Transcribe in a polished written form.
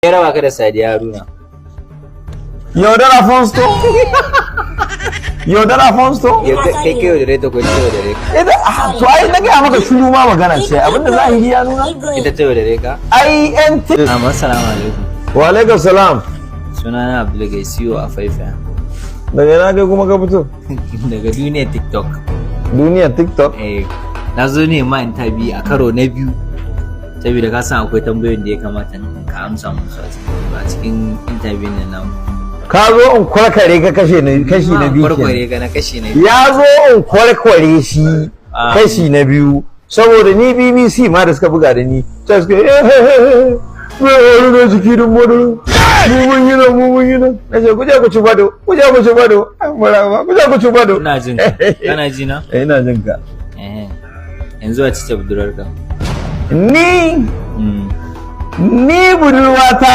Ya raba ka da Sadiya Haruna. Yaudara Fonsto? Yaudara Fonsto? Kai yaudare ta kwanci yaudare ka. To ai na gaya maka shiru ma magana ce abinda zahiri ya nuna. Ita ta yaudare ka? INT. Assalamu alaikum. Wa alaikum salam. Sunana Abdul Gaisiyo a Faifaya. Daga ina kai kuma ka fito? Daga duniyar TikTok. Duniyar TikTok? Na zo ne ma interview a karo na biyu. Saboda ka san akwai tambayoyin da ya kamata ka amsa musu a cikin interview nan namu. Ka zo in kwarkware ka kashi na biyu. Kwarkware ka na kashi na biyu. Ya zo in kwarkware shi kashi na biyu. Saboda ni BBC ma da suka buga da ni. Ta suka wani na jiki din modu. Mun yi nan. Na ce kuje ku ci bado. Maraba, kuje ku ci bado. Ina jin ka. Kana ji na? Ina jin ka. Yanzu a cikin budurarka. Ni budurwata